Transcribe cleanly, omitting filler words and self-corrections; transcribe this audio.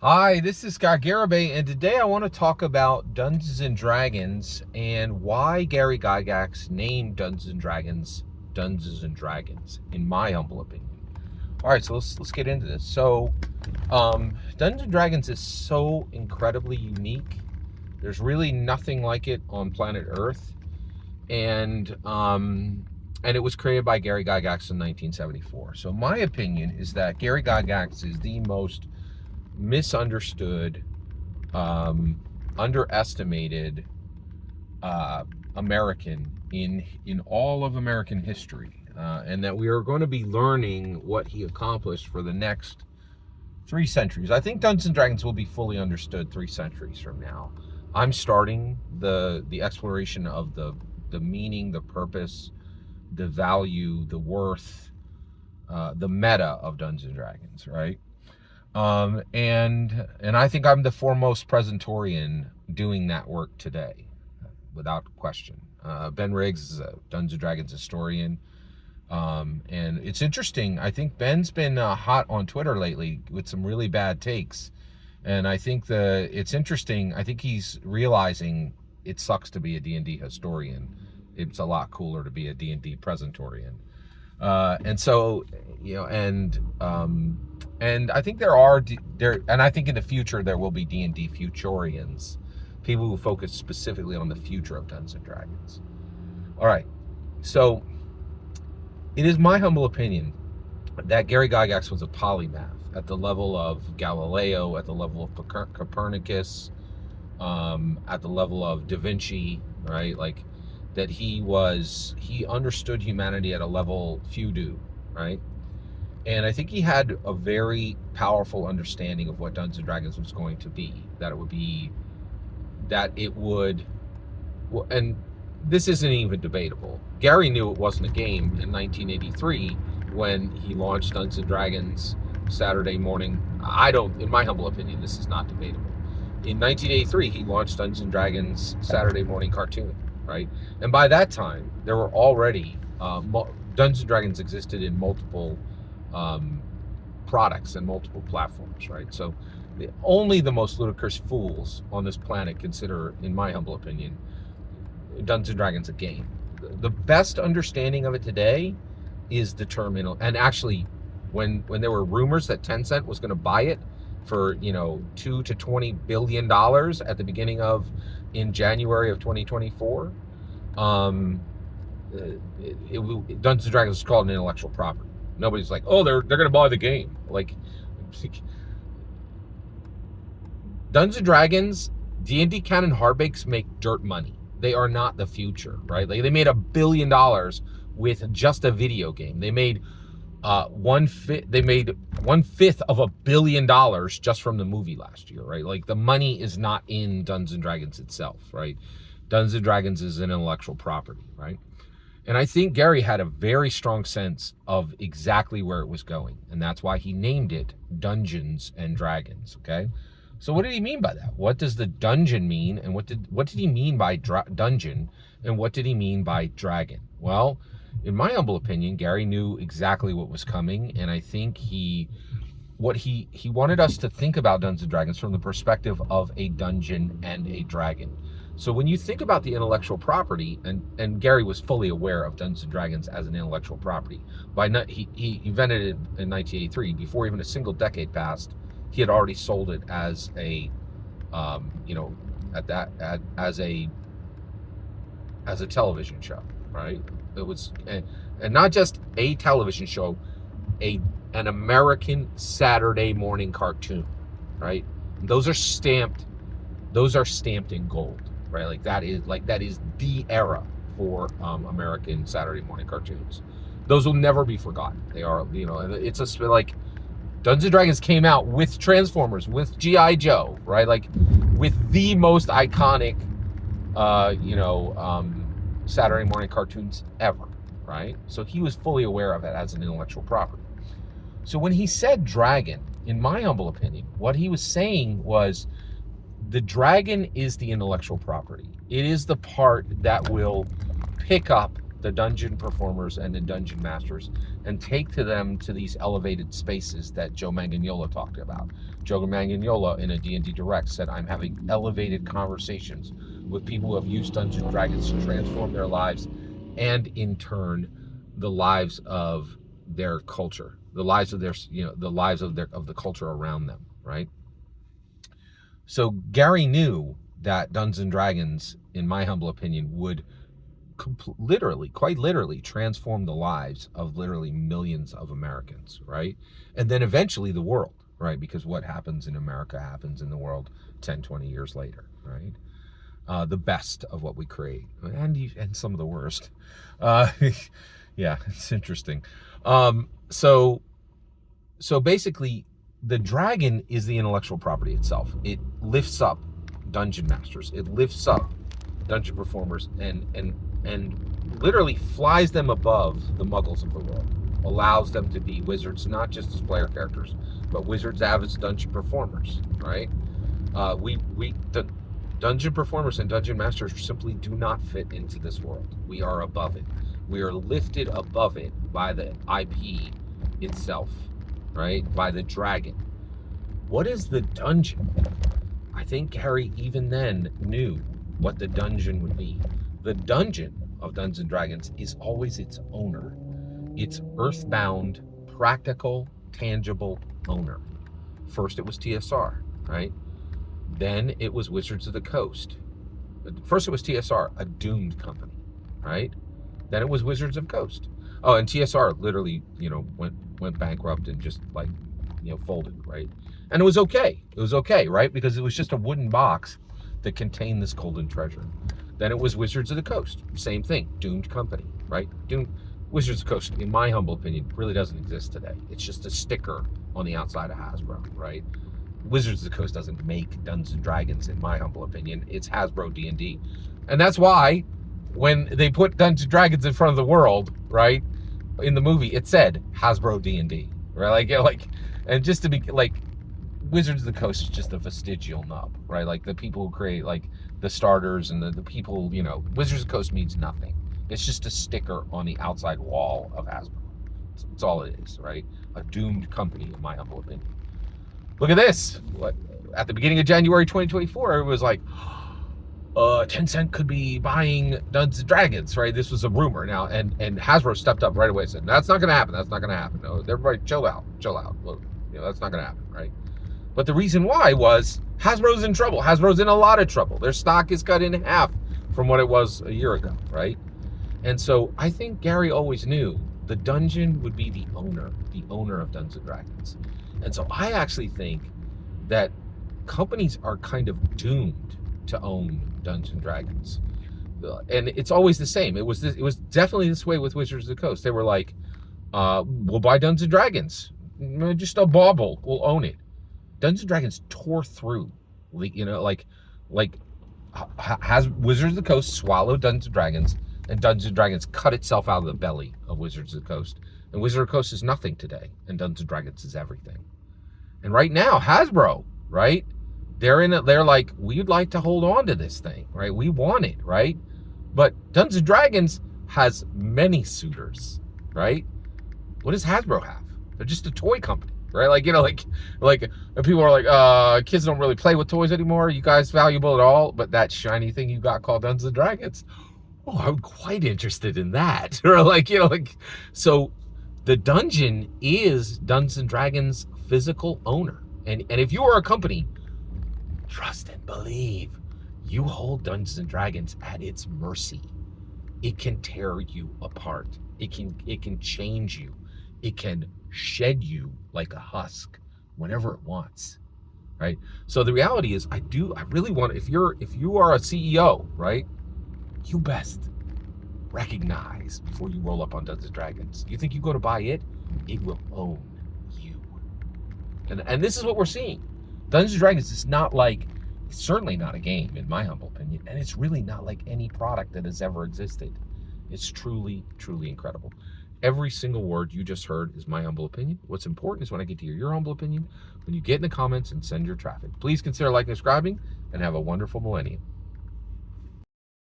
Hi, this is Scott Garibay, and today I want to talk about Dungeons and Dragons and why Gary Gygax named Dungeons and Dragons, in my humble opinion. All right, so let's get into this. So, Dungeons and Dragons is so incredibly unique. There's really nothing like it on planet Earth, and it was created by Gary Gygax in 1974. So, my opinion is that Gary Gygax is the most misunderstood, underestimated American in all of American history, and that we are going to be learning what he accomplished for the next 3 centuries. I think Dungeons and Dragons will be fully understood 3 centuries from now. I'm starting the exploration of the meaning, the purpose, the value, the worth, the meta of Dungeons and Dragons, right? And I think I'm the foremost presentorian doing that work today, without question. Ben Riggs is a Dungeons and Dragons historian, and it's interesting. I think Ben's been hot on Twitter lately with some really bad takes, and I think it's interesting. I think he's realizing it sucks to be a D&D historian. It's a lot cooler to be a D&D presentorian. And so, and I think and I think in the future there will be D&D futurians, people who focus specifically on the future of Dungeons and Dragons. All right, so it is my humble opinion that Gary Gygax was a polymath at the level of Galileo, at the level of Copernicus, at the level of Da Vinci, right? Like that he understood humanity at a level few do, right? And I think he had a very powerful understanding of what Dungeons and Dragons was going to be. And this isn't even debatable. Gary knew it wasn't a game in 1983 when he launched Dungeons and Dragons Saturday morning. In my humble opinion, this is not debatable. In 1983, he launched Dungeons and Dragons Saturday morning cartoon, right? And by that time, there were already Dungeons and Dragons existed in multiple products and multiple platforms, right? So only the most ludicrous fools on this planet consider, in my humble opinion, Dungeons and Dragons a game. The best understanding of it today is the term, and actually, when there were rumors that Tencent was going to buy it for $2 to $20 billion at the beginning in January of 2024, Dungeons and Dragons was called an intellectual property. Nobody's like, oh, they're going to buy the game. Like, Dungeons and Dragons, D&D canon hardbakes make dirt money. They are not the future, right? Like, they made $1 billion with just a video game. They made one fifth of $1 billion just from the movie last year, right? Like, the money is not in Dungeons and Dragons itself, right? Dungeons and Dragons is an intellectual property, right? And I think Gary had a very strong sense of exactly where it was going. And that's why he named it Dungeons and Dragons, okay? So what did he mean by that? What does the dungeon mean? And what did he mean by dungeon? And what did he mean by dragon? Well, in my humble opinion, Gary knew exactly what was coming. And I think he wanted us to think about Dungeons and Dragons from the perspective of a dungeon and a dragon. So when you think about the intellectual property, and Gary was fully aware of Dungeons and Dragons as an intellectual property. He invented it in 1983. Before even a single decade passed, he had already sold it as as a television show, right? It was, and not just a television show, an American Saturday morning cartoon, right? Those are stamped in gold, right? That is the era for American Saturday morning cartoons. Those will never be forgotten. They are, it's like Dungeons and Dragons came out with Transformers, with G.I. Joe, right? Like with the most iconic, Saturday morning cartoons ever, right? So he was fully aware of it as an intellectual property. So when he said dragon, in my humble opinion, what he was saying was the dragon is the intellectual property. It is the part that will pick up the dungeon performers and the dungeon masters and take to them to these elevated spaces that Joe Manganiello talked about. Joe Manganiello in a D&D Direct said, I'm having elevated conversations with people who have used Dungeons & Dragons to transform their lives and in turn the lives of their culture, the lives of their, the lives of the culture around them, right? So Gary knew that Dungeons & Dragons, in my humble opinion, would quite literally transform the lives of literally millions of Americans, right? And then eventually the world, right? Because what happens in America happens in the world 10, 20 years later, right? The best of what we create, and some of the worst. Yeah, it's interesting. So basically, the dragon is the intellectual property itself. It lifts up dungeon masters. It lifts up dungeon performers and literally flies them above the muggles of the world. Allows them to be wizards, not just as player characters, but wizards as dungeon performers, right? The dungeon performers and dungeon masters simply do not fit into this world. We are above it. We are lifted above it by the IP itself, right? By the dragon. What is the dungeon? I think Gary even then knew what the dungeon would be. The dungeon of Dungeons & Dragons is always its owner. Its earthbound, practical, tangible owner. First it was TSR, right? Then it was Wizards of the Coast. First it was TSR, a doomed company, right? Then it was Wizards of the Coast. Oh, and TSR literally, went bankrupt and just folded, right? And it was okay. It was okay, right? Because it was just a wooden box that contained this golden treasure. Then it was Wizards of the Coast. Same thing, doomed company, right? Wizards of the Coast, in my humble opinion, really doesn't exist today. It's just a sticker on the outside of Hasbro, right? Wizards of the Coast doesn't make Dungeons & Dragons, in my humble opinion. It's Hasbro D&D. And that's why when they put Dungeons & Dragons in front of the world, right, in the movie, it said Hasbro D&D, right? And just to be Wizards of the Coast is just a vestigial nub, right? Like the people who create the starters and the people, Wizards of the Coast means nothing. It's just a sticker on the outside wall of Hasbro. That's all it is, right? A doomed company, in my humble opinion. Look at this. At the beginning of January 2024, it was like, Tencent could be buying Dungeons & Dragons, right? This was a rumor now, and Hasbro stepped up right away and said, that's not going to happen. That's not going to happen. No, everybody chill out. Well, that's not going to happen, right? But the reason why was Hasbro's in trouble. Hasbro's in a lot of trouble. Their stock is cut in half from what it was a year ago, right? And so I think Gary always knew the dungeon would be the owner of Dungeons & Dragons. And so I actually think that companies are kind of doomed to own Dungeons & Dragons. And it's always the same. It was definitely this way with Wizards of the Coast. They were like, we'll buy Dungeons & Dragons. Just a bauble. We'll own it. Dungeons & Dragons tore through, has Wizards of the Coast swallowed Dungeons & Dragons, and Dungeons & Dragons cut itself out of the belly of Wizards of the Coast. And Wizards of the Coast is nothing today, and Dungeons & Dragons is everything. And right now, Hasbro, right? They're like, we'd like to hold on to this thing, right? We want it, right? But Dungeons & Dragons has many suitors, right? What does Hasbro have? They're just a toy company, right? People are like, kids don't really play with toys anymore. You guys valuable at all? But that shiny thing you got called Dungeons & Dragons, oh, I'm quite interested in that. Or so the dungeon is Dungeons & Dragons' physical owner. And if you are a company, trust and believe, you hold Dungeons & Dragons at its mercy. It can tear you apart. It can change you. It can shed you like a husk whenever it wants, right? So the reality is, I really want, if you are a CEO, right, you best recognize before you roll up on Dungeons & Dragons. You think you go to buy it, it will own you. And this is what we're seeing. Dungeons & Dragons is certainly not a game, in my humble opinion, and it's really not like any product that has ever existed. It's truly, truly incredible. Every single word you just heard is my humble opinion. What's important is when I get to hear your humble opinion, when you get in the comments and send your traffic. Please consider liking and subscribing, and have a wonderful millennium.